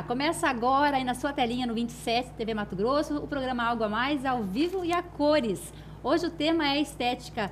Começa agora aí na sua telinha no 27 TV Mato Grosso, o programa Algo a Mais, ao vivo e a cores. Hoje o tema é estética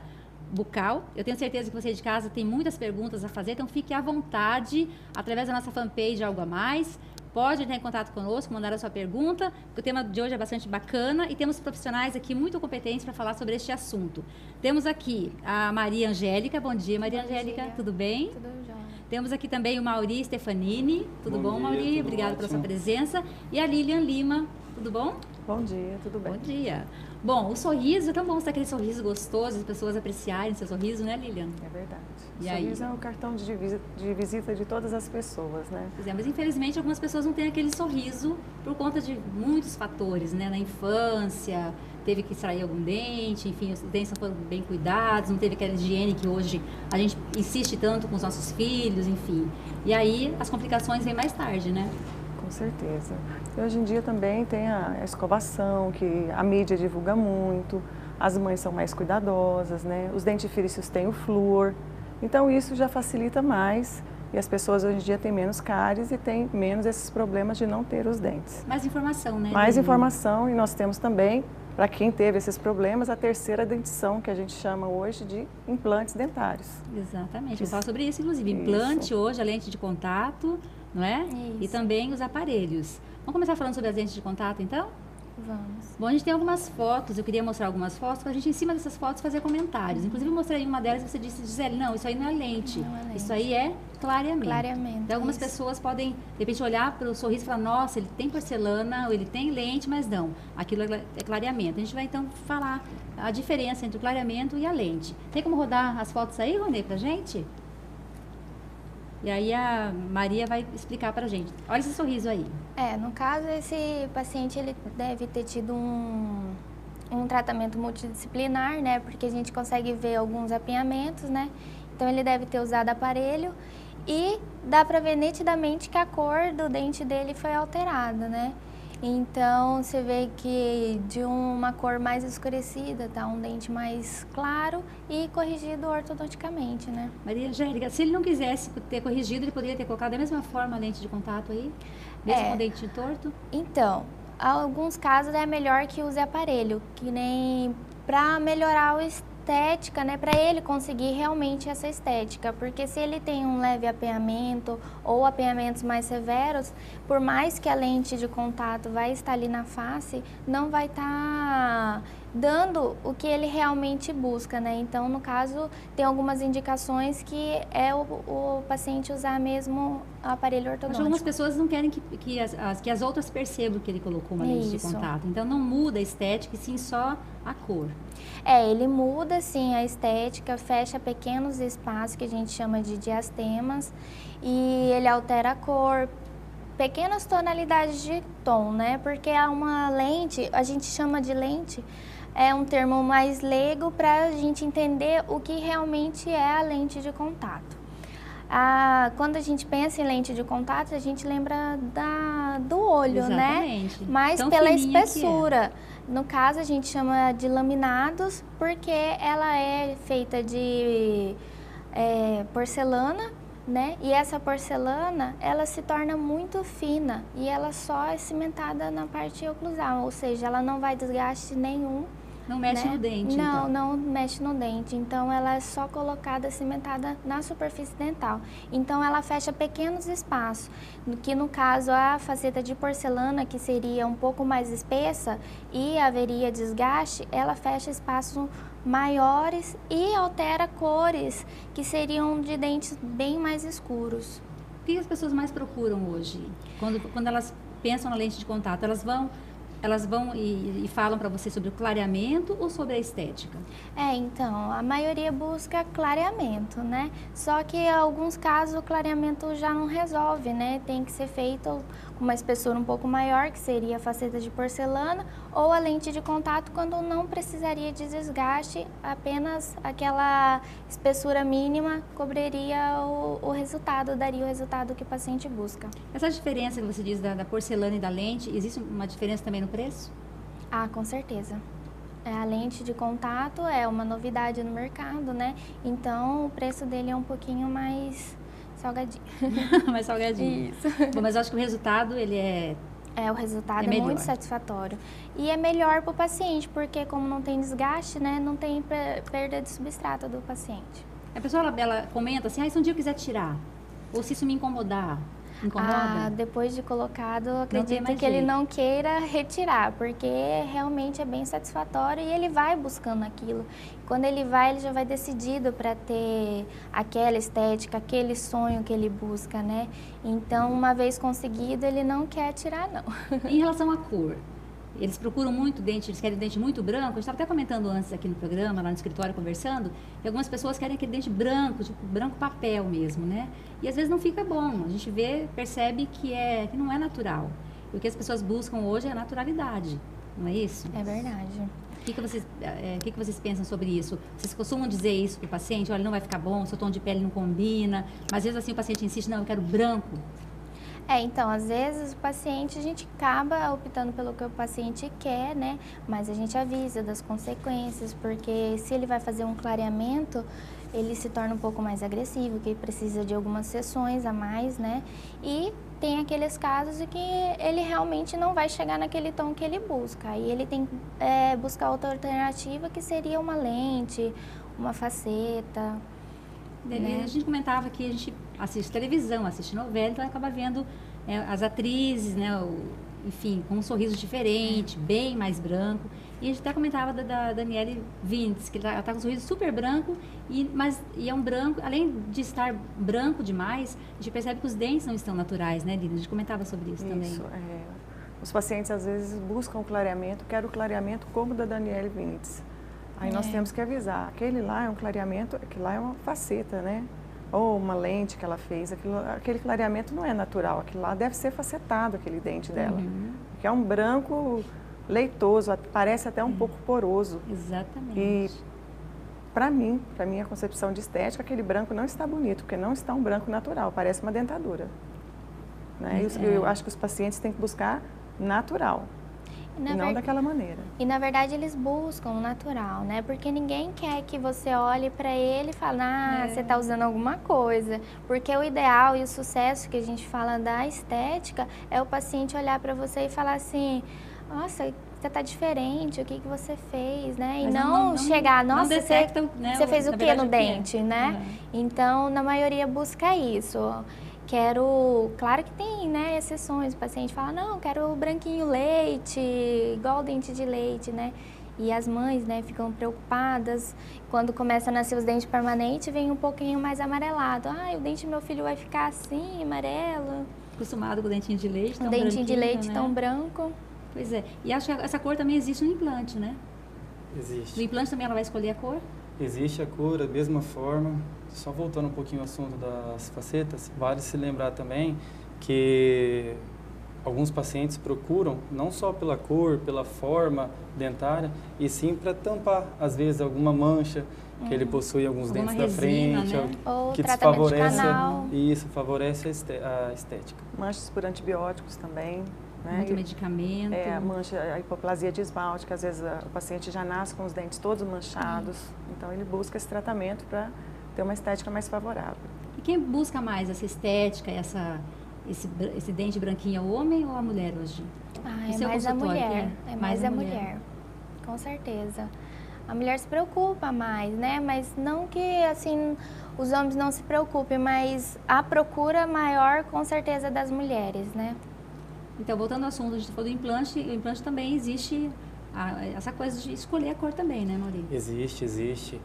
bucal. Eu tenho certeza que você de casa tem muitas perguntas a fazer, então fique à vontade através da nossa fanpage Algo a Mais. Pode entrar em contato conosco, mandar a sua pergunta, porque o tema de hoje é bastante bacana e temos profissionais aqui muito competentes para falar sobre este assunto. Temos aqui a Maria Angélica. Bom dia, Maria Angélica. Tudo bem? Tudo jóia. Temos aqui também o Mauri Stefanini. Tudo bom, Mauri? Obrigada pela sua presença. E a Lilian Lima. Tudo bom? Bom dia, tudo bem? Bom dia. Bom, o sorriso, é tão bom ter aquele sorriso gostoso, as pessoas apreciarem seu sorriso, né, Lilian? É verdade. E o sorriso é o cartão de visita de todas as pessoas, né? Pois é, mas infelizmente algumas pessoas não têm aquele sorriso por conta de muitos fatores, né? Na infância, teve que extrair algum dente, enfim, os dentes não foram bem cuidados, não teve aquela higiene que hoje a gente insiste tanto com os nossos filhos, enfim. E aí as complicações vêm mais tarde, né? Com certeza. E hoje em dia também tem a escovação, que a mídia divulga muito, as mães são mais cuidadosas, né? Os dentifrícios têm o flúor, então isso já facilita mais e as pessoas hoje em dia têm menos cáries e têm menos esses problemas de não ter os dentes. Mais informação, né? Mais informação, e nós temos também, para quem teve esses problemas, a terceira dentição, que a gente chama hoje de implantes dentários. Exatamente, vou falar sobre isso, inclusive. Implante hoje, a lente de contato, não é? Isso. E também os aparelhos. Vamos começar falando sobre as lentes de contato, então? Vamos. Bom, a gente tem algumas fotos, eu queria mostrar algumas fotos, para a gente, em cima dessas fotos, fazer comentários. Inclusive, eu mostrei uma delas e você disse, Gisele, não, isso aí não é lente. Não é lente. Isso aí é clareamento. Clareamento, Então, algumas isso. pessoas podem, de repente, olhar para o sorriso e falar, nossa, ele tem porcelana, ou ele tem lente, mas não. Aquilo é clareamento. A gente vai, então, falar a diferença entre o clareamento e a lente. Tem como rodar as fotos aí, Ronê, pra gente? E aí a Maria vai explicar pra gente. Olha esse sorriso aí. No caso, esse paciente ele deve ter tido um tratamento multidisciplinar, né? Porque a gente consegue ver alguns apinhamentos, né? Então, ele deve ter usado aparelho e dá pra ver nitidamente que a cor do dente dele foi alterada, né? Então, você vê que de uma cor mais escurecida, tá um dente mais claro e corrigido ortodonticamente, né? Maria Angélica, se ele não quisesse ter corrigido, ele poderia ter colocado da mesma forma a lente de contato aí? Mesmo com o dente torto? Então, em alguns casos é melhor que use aparelho, que nem para melhorar a estética, né, para ele conseguir realmente essa estética, porque se ele tem um leve apenhamento ou apenhamentos mais severos, por mais que a lente de contato vai estar ali na face, não vai estar dando o que ele realmente busca, né? Então, no caso, tem algumas indicações que é o paciente usar mesmo o aparelho ortodôntico. Mas algumas pessoas não querem que as outras percebam que ele colocou uma lente de contato. Então, não muda a estética, e sim só a cor. Ele muda, sim, a estética, fecha pequenos espaços que a gente chama de diastemas e ele altera a cor, pequenas tonalidades de tom, né? Porque é uma lente, a gente chama de lente, é um termo mais leigo para a gente entender o que realmente é a lente de contato. Quando a gente pensa em lente de contato, a gente lembra do olho, exatamente, né? Mas tão pela fininha espessura. No caso, a gente chama de laminados porque ela é feita de porcelana, né? E essa porcelana, ela se torna muito fina e ela só é cimentada na parte oclusal, ou seja, ela não vai desgaste nenhum. Não mexe no dente, Não, então. não mexe no dente. Então, ela é só colocada, cimentada na superfície dental. Então, ela fecha pequenos espaços, que no caso, a faceta de porcelana, que seria um pouco mais espessa e haveria desgaste, ela fecha espaços maiores e altera cores, que seriam de dentes bem mais escuros. O que as pessoas mais procuram hoje? Quando elas pensam na lente de contato, elas vão e falam para você sobre o clareamento ou sobre a estética? Então, a maioria busca clareamento, né? Só que em alguns casos o clareamento já não resolve, né? Tem que ser feito com uma espessura um pouco maior, que seria a faceta de porcelana, ou a lente de contato, quando não precisaria de desgaste, apenas aquela espessura mínima cobriria o resultado, daria o resultado que o paciente busca. Essa diferença que você diz da porcelana e da lente, existe uma diferença também no preço? Com certeza. A lente de contato é uma novidade no mercado, né? Então, o preço dele é um pouquinho mais salgadinho. Mais salgadinho. Isso. Bom, mas eu acho que o resultado, ele é... O resultado é melhor. muito satisfatório. E é melhor para o paciente, porque como não tem desgaste, né, não tem perda de substrato do paciente. A pessoa, ela comenta assim, se um dia eu quiser tirar, ou se isso me incomodar, incomoda? Depois de colocado, eu tem acredito mais que ele jeito. não queira retirar, porque realmente é bem satisfatório e ele vai buscando aquilo. Quando ele já vai decidido para ter aquela estética, aquele sonho que ele busca, né? Então, uma vez conseguido, ele não quer tirar, não. Em relação à cor, eles procuram muito dente, eles querem dente muito branco. A gente estava até comentando antes aqui no programa, lá no escritório, conversando, e algumas pessoas querem aquele dente branco, tipo branco papel mesmo, né? E às vezes não fica bom. A gente percebe que que não é natural. E o que as pessoas buscam hoje é a naturalidade, não é isso? É verdade. O que vocês pensam sobre isso? Vocês costumam dizer isso para o paciente? Olha, não vai ficar bom, seu tom de pele não combina. Mas às vezes assim o paciente insiste, não, eu quero branco. Então, às vezes o paciente, a gente acaba optando pelo que o paciente quer, né? Mas a gente avisa das consequências, porque se ele vai fazer um clareamento, ele se torna um pouco mais agressivo, que precisa de algumas sessões a mais, né? E tem aqueles casos em que ele realmente não vai chegar naquele tom que ele busca. Aí ele tem que buscar outra alternativa, que seria uma lente, uma faceta. Né? A gente comentava que a gente assiste televisão, assiste novela, então acaba vendo as atrizes, né, enfim, com um sorriso diferente, bem mais branco. E a gente até comentava da Daniele Vintes, que ela está com um sorriso super branco, e é um branco, além de estar branco demais, a gente percebe que os dentes não estão naturais, né, Lina? A gente comentava sobre isso também. Isso, os pacientes às vezes buscam o clareamento, querem o clareamento como o da Daniele Vintes. Aí nós temos que avisar, aquele lá é um clareamento, aquele lá é uma faceta, né? Ou uma lente que ela fez, aquele clareamento não é natural, aquele lá deve ser facetado, aquele dente dela. Porque é um branco leitoso, parece até um pouco poroso. Exatamente. E para minha concepção de estética, aquele branco não está bonito, porque não está um branco natural, parece uma dentadura. Né? Eu acho que os pacientes têm que buscar natural. Não daquela maneira. E na verdade eles buscam o natural, né? Porque ninguém quer que você olhe para ele e fale, você está usando alguma coisa. Porque o ideal e o sucesso que a gente fala da estética é o paciente olhar para você e falar assim, nossa, você está diferente, o que você fez, né? E não chegar, nossa, você fez o que no dente, né? Então, na maioria busca isso. Claro que tem, né, exceções, o paciente fala, não, quero branquinho leite, igual dente de leite, né? E as mães, né, ficam preocupadas, quando começa a nascer os dentes permanentes, vem um pouquinho mais amarelado. O dente do meu filho vai ficar assim, amarelo. Acostumado com o dentinho de leite, tão branquinho. Dentinho de leite, né? Tão branco. Pois é, e acho que essa cor também existe no implante, né? Existe. No implante também ela vai escolher a cor? Existe a cor, da mesma forma. Só voltando um pouquinho ao assunto das facetas, vale se lembrar também que alguns pacientes procuram não só pela cor, pela forma dentária, e sim para tampar, às vezes, alguma mancha que ele possui alguns dentes da frente, né? Ou que tratamento de desfavorece, canal. isso favorece a estética. Manchas por antibióticos também. Né? Muito medicamento. A mancha, a hipoplasia de esmalte, que às vezes o paciente já nasce com os dentes todos manchados. Então ele busca esse tratamento para ter uma estética mais favorável. E quem busca mais essa estética, esse dente branquinho, é o homem ou a mulher hoje? É mais a mulher. É mais a mulher. Com certeza. A mulher se preocupa mais, né? Mas não que, assim, os homens não se preocupem, mas a procura maior, com certeza, das mulheres, né? Então, voltando ao assunto, a gente falou do implante, o implante também existe essa coisa de escolher a cor também, né, Maurício? Existe.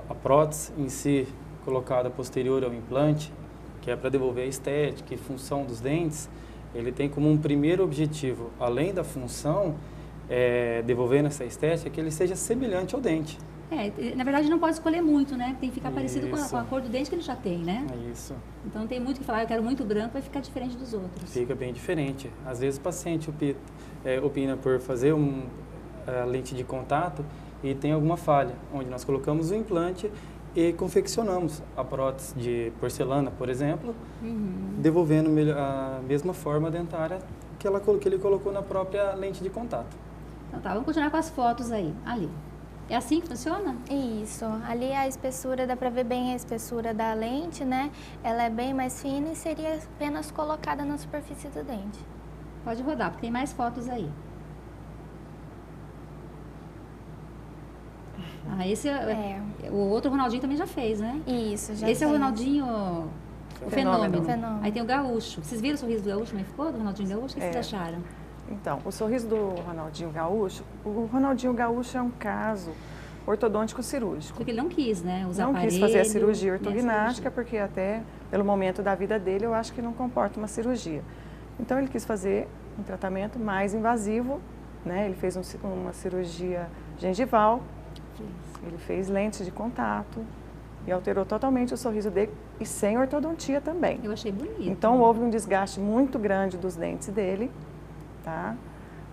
A prótese em si, colocada posterior ao implante, que é para devolver a estética e função dos dentes, ele tem como um primeiro objetivo, além da função, devolvendo essa estética, que ele seja semelhante ao dente. Na verdade não pode escolher muito, né? Tem que ficar parecido com a cor do dente que ele já tem, né? Isso. Então não tem muito que falar, eu quero muito branco, vai ficar diferente dos outros. Fica bem diferente. Às vezes o paciente opina por fazer a lente de contato e tem alguma falha, onde nós colocamos o implante e confeccionamos a prótese de porcelana, por exemplo, devolvendo a mesma forma dentária que ele colocou na própria lente de contato. Então tá, vamos continuar com as fotos aí. Ali. É assim que funciona? Isso. Ali a espessura, dá para ver bem a espessura da lente, né? Ela é bem mais fina e seria apenas colocada na superfície do dente. Pode rodar, porque tem mais fotos aí. Ah, esse o outro Ronaldinho também já fez, né? Isso, já Esse é o fez. Ronaldinho, o Fenômeno. Fenômeno. Aí tem o Gaúcho. Vocês viram o sorriso do Gaúcho, como é que ficou? Do Ronaldinho Gaúcho? O que vocês É. acharam? Então, o sorriso do Ronaldinho Gaúcho, o Ronaldinho Gaúcho é um caso ortodôntico cirúrgico. Porque ele não quis, né? Usar Não quis aparelho, fazer a cirurgia né, ortognática, porque até pelo momento da vida dele eu acho que não comporta uma cirurgia. Então ele quis fazer um tratamento mais invasivo, né? Ele fez uma cirurgia gengival, ele fez lentes de contato e alterou totalmente o sorriso dele e sem ortodontia também. Eu achei bonito. Então houve um desgaste muito grande dos dentes dele, tá?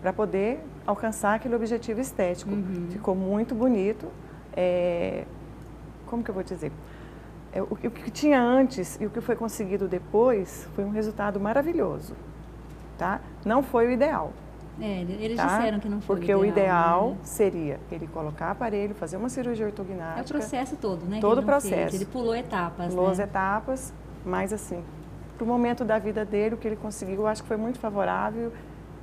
Para poder alcançar aquele objetivo estético. Ficou muito bonito. Como que eu vou dizer? O que tinha antes e o que foi conseguido depois foi um resultado maravilhoso, tá? Não foi o ideal. Eles tá? disseram que não foi porque o ideal né? seria ele colocar aparelho, fazer uma cirurgia ortognática. É o processo todo, né? Todo que o ele não processo. fez. Ele pulou etapas, Pulou as né? etapas, mas assim, para o momento da vida dele, o que ele conseguiu, eu acho que foi muito favorável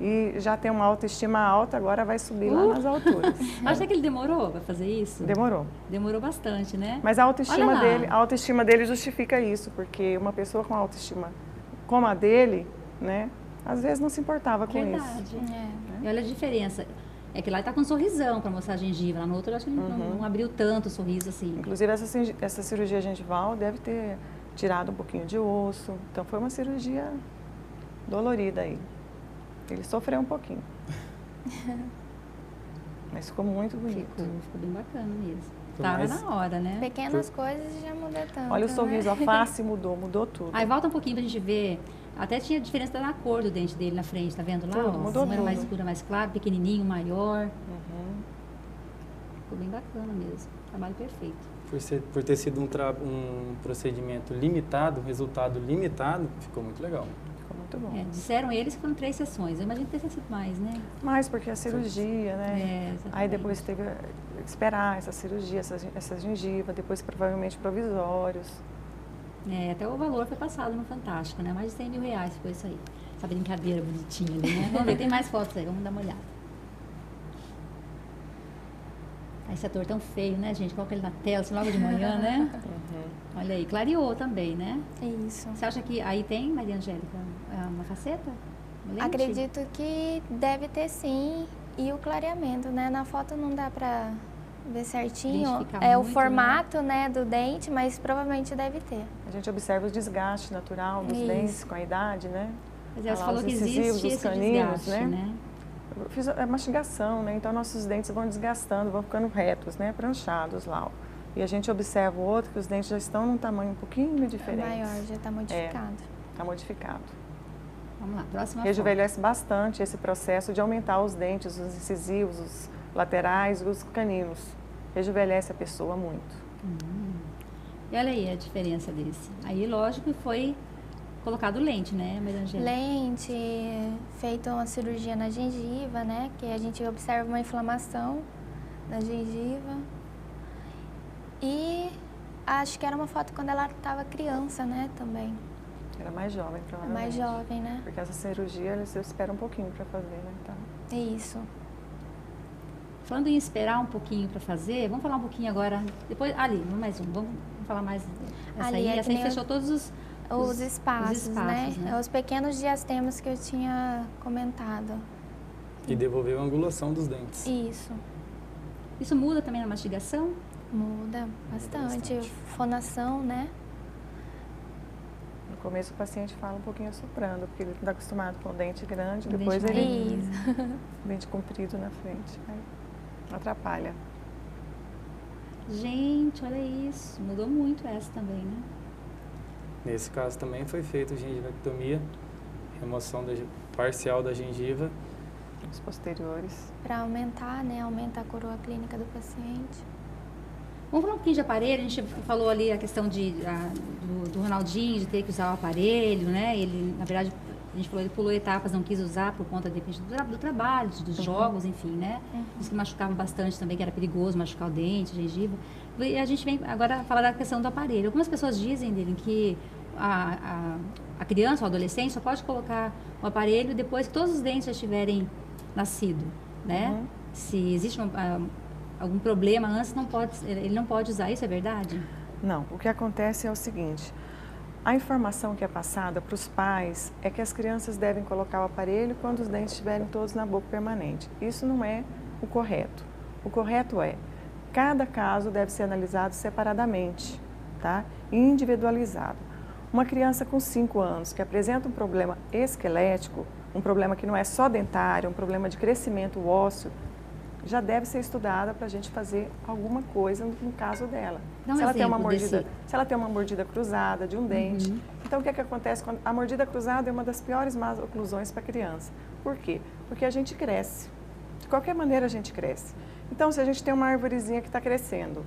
e já tem uma autoestima alta, agora vai subir lá nas alturas. Acha que ele demorou para fazer isso? Demorou. Demorou bastante, né? Mas a Olha lá. autoestima dele justifica isso, porque uma pessoa com autoestima como a dele, né, às vezes não se importava com isso. Verdade. E olha a diferença. É que lá ele tá com um sorrisão para mostrar a gengiva. Lá no outro eu acho que ele não abriu tanto o sorriso assim. Inclusive essa cirurgia gengival deve ter tirado um pouquinho de osso. Então foi uma cirurgia dolorida aí. Ele sofreu um pouquinho. Mas ficou muito bonito. Ficou bem bacana mesmo. Foi Tava mais- na hora, né? Pequenas coisas já mudam tanto. Olha o né? sorriso, a face mudou tudo. Aí volta um pouquinho pra gente ver. Até tinha diferença na cor do dente dele na frente, tá vendo lá? Tudo, ó? mudou Um era mais tudo. escuro, mais claro, pequenininho, maior. Uhum. Ficou bem bacana mesmo. Trabalho perfeito. Por ter sido um procedimento limitado, um resultado limitado, ficou muito legal. Ficou muito bom. Disseram eles que foram 3 sessões. Eu imagino que tenha sido mais, né? Mas porque a cirurgia, né? Exatamente. Aí depois teve que esperar essa cirurgia, essa gengiva, depois provavelmente provisórios. Até o valor foi passado no Fantástico, né? Mais de 100 mil reais ficou isso aí. Essa brincadeira bonitinha ali, né? Vamos ver, tem mais fotos aí, vamos dar uma olhada. Esse ator tão feio, né, gente? Coloca ele na tela, assim, logo de manhã, né? Olha aí, clareou também, né? Isso. Você acha que aí tem, Maria Angélica, uma faceta? Uma lente? Acredito que deve ter sim. E o clareamento, né? Na foto não dá pra ver certinho. Identificar É o muito, formato, né, do dente, mas provavelmente deve ter. A gente observa o desgaste natural dos Isso. dentes com a idade, né? Mas ela Olha lá, falou os que incisivos, existe os esse caninos, desgaste, né? né? Eu fiz a mastigação, né? Então nossos dentes vão desgastando, vão ficando retos, né? Pranchados lá. Ó. E a gente observa o outro que os dentes já estão num tamanho um pouquinho É diferente. maior, já está modificado. Está modificado. Vamos lá, próxima foto. Rejuvenesce bastante esse processo de aumentar os dentes, os incisivos, os laterais, os caninos. Rejuvenesce a pessoa muito. E olha aí a diferença desse. Aí, lógico, foi colocado lente, né, Maria Angélica? Lente, feito uma cirurgia na gengiva, né? Que a gente observa uma inflamação na gengiva. E acho que era uma foto quando ela estava criança, né, também. Era mais jovem, É provavelmente. mais jovem, né? Porque essa cirurgia, eles esperam um pouquinho para fazer, né? Então, Isso. Falando em esperar um pouquinho para fazer, vamos falar um pouquinho agora. Depois, ali, mais um. Vamos falar mais. Essa Ali, aí, é que essa aí nem fechou todos Os espaços, né? né? Os pequenos diastemas que eu tinha comentado. E devolveu a angulação dos dentes. Isso. Isso muda também na mastigação? Muda bastante. bastante. Fonação, né? no começo o paciente fala um pouquinho assoprando, porque ele está acostumado com o dente grande, O depois dente ele Isso. dente comprido na frente. Aí atrapalha. Gente, olha isso. Mudou muito essa também, né? Nesse caso também foi feita gengivectomia, remoção parcial da gengiva. Os posteriores. Para aumentar, né? Aumenta a coroa clínica do paciente. Vamos falar um pouquinho de aparelho. A gente falou ali a questão do Ronaldinho, de ter que usar o aparelho, né? Ele, na verdade, gente falou, ele pulou etapas, não quis usar por conta, de repente, do trabalho, dos jogos, enfim, né? Isso que machucava bastante também, que era perigoso machucar o dente, gengiva. E a gente vem agora falar da questão do aparelho. Algumas pessoas dizem dele que a criança, o adolescente, só pode colocar o aparelho depois que todos os dentes já tiverem nascido, né? Se existe algum problema antes, ele não pode usar. Isso é verdade? Não, o que acontece é o seguinte, a informação que é passada para os pais é que as crianças devem colocar o aparelho quando os dentes estiverem todos na boca permanente. Isso não é o correto. O correto é, cada caso deve ser analisado separadamente, tá? Individualizado. Uma criança com 5 anos que apresenta um problema esquelético, um problema que não é só dentário, um problema de crescimento ósseo, já deve ser estudada para a gente fazer alguma coisa no caso dela. Se ela tem uma mordida cruzada de um dente. Então, o que acontece? A mordida cruzada é uma das piores más oclusões para a criança. Por quê? Porque a gente cresce. De qualquer maneira, a gente cresce. Então, se a gente tem uma arvorezinha que está crescendo,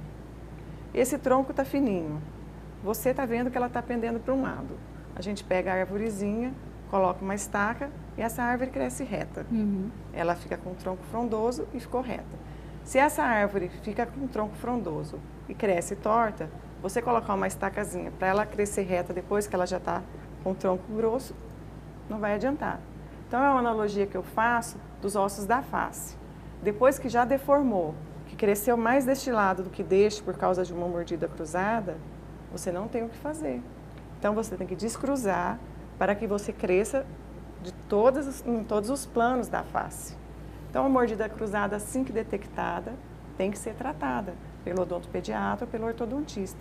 esse tronco está fininho, você está vendo que ela está pendendo para um lado. A gente pega a arvorezinha, coloca uma estaca e essa árvore cresce reta. Ela fica com o tronco frondoso e ficou reta. Se essa árvore fica com o tronco frondoso e cresce torta, você colocar uma estacazinha para ela crescer reta depois que ela já está com o tronco grosso, não vai adiantar. Então, é uma analogia que eu faço dos ossos da face. Depois que já deformou, que cresceu mais deste lado do que deste por causa de uma mordida cruzada, você não tem o que fazer. Então, você tem que descruzar para que você cresça em todos os planos da face. Então, a mordida cruzada, assim que detectada, tem que ser tratada pelo odontopediatra ou pelo ortodontista.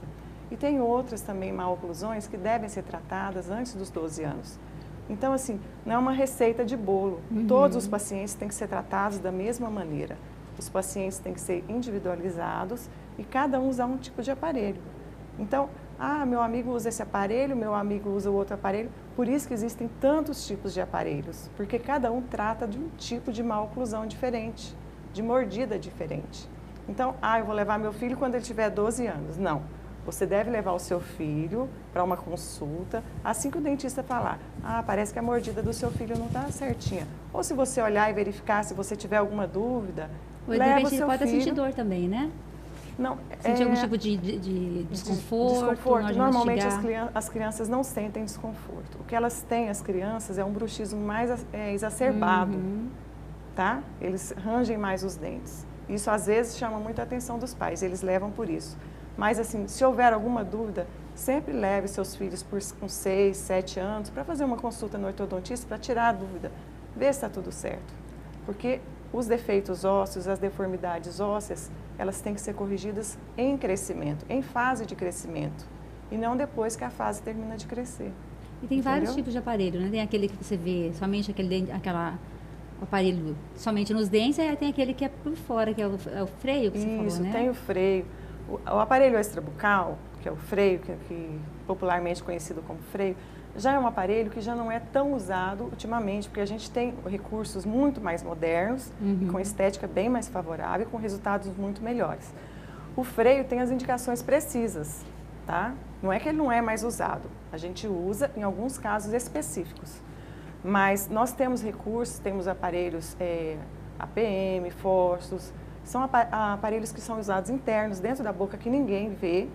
E tem outras também maloclusões que devem ser tratadas antes dos 12 anos. Então, assim, não é uma receita de bolo. Todos os pacientes têm que ser tratados da mesma maneira. Os pacientes têm que ser individualizados e cada um usar um tipo de aparelho. Então, meu amigo usa esse aparelho, meu amigo usa o outro aparelho. Por isso que existem tantos tipos de aparelhos, porque cada um trata de um tipo de maloclusão diferente, de mordida diferente. Então, eu vou levar meu filho quando ele tiver 12 anos. Não, você deve levar o seu filho para uma consulta, assim que o dentista falar, parece que a mordida do seu filho não está certinha. Ou se você olhar e verificar, se você tiver alguma dúvida, leva o seu filho. Pode sentir dor também, né? Não, sentir algum tipo de desconforto? Normalmente as crianças não sentem desconforto. O que elas têm, as crianças, é um bruxismo mais exacerbado, tá? Eles rangem mais os dentes. Isso às vezes chama muito a atenção dos pais, eles levam por isso. Mas assim, se houver alguma dúvida, sempre leve seus filhos com 6, 7 anos para fazer uma consulta no ortodontista para tirar a dúvida, ver se está tudo certo. Porque os defeitos ósseos, as deformidades ósseas, elas têm que ser corrigidas em crescimento, em fase de crescimento, e não depois que a fase termina de crescer. E tem vários tipos de aparelho, né? Tem aquele que você vê somente aquela aparelho somente nos dentes, e aí tem aquele que é por fora, que é o freio que você falou, né? Isso, tem o freio. O aparelho extrabucal, que é o freio, que popularmente conhecido como freio, já é um aparelho que já não é tão usado ultimamente, porque a gente tem recursos muito mais modernos, com estética bem mais favorável, com resultados muito melhores. O freio tem as indicações precisas, tá? Não é que ele não é mais usado, a gente usa em alguns casos específicos. Mas nós temos recursos, temos aparelhos APM, Forsus, são aparelhos que são usados internos dentro da boca que ninguém vê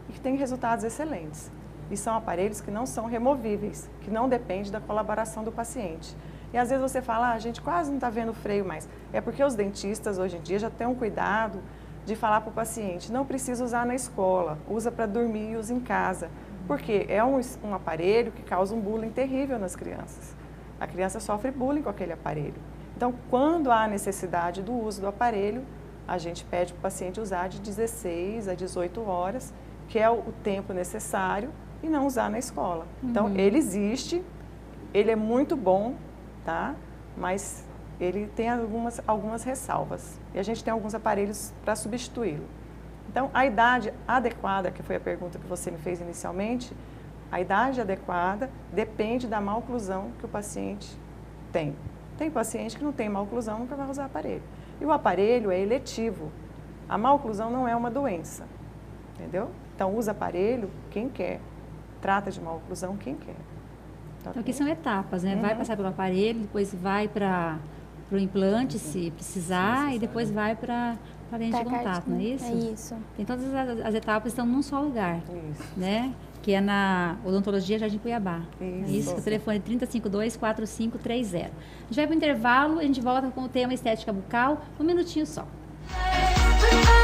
e que têm resultados excelentes. E são aparelhos que não são removíveis, que não dependem da colaboração do paciente. E às vezes você fala, a gente quase não está vendo freio mais. É porque os dentistas hoje em dia já têm um cuidado de falar para o paciente, não precisa usar na escola, usa para dormir e usa em casa. Porque é um aparelho que causa um bullying terrível nas crianças. A criança sofre bullying com aquele aparelho. Então, quando há necessidade do uso do aparelho, a gente pede para o paciente usar de 16 a 18 horas, que é o tempo necessário, e não usar na escola. Então, ele existe, ele é muito bom, tá? Mas ele tem algumas ressalvas. E a gente tem alguns aparelhos para substituí-lo. Então, a idade adequada, que foi a pergunta que você me fez inicialmente, a idade adequada depende da maloclusão que o paciente tem. Tem paciente que não tem maloclusão, nunca vai usar aparelho. E o aparelho é eletivo. A maloclusão não é uma doença, entendeu? Então, usa aparelho quem quer. Trata de maloclusão quem quer. Tá Então, aqui ok? são etapas, né? Vai passar pelo aparelho, depois vai para o implante, se precisar, e depois vai para a lente de Pra contato, não é isso? É isso. Tem todas as etapas estão num só lugar, Isso. né? Que é na Odontologia Jardim Cuiabá. Isso. Isso, o telefone é 3052-4530. A gente vai para o intervalo, a gente volta com o tema estética bucal, um minutinho só. Música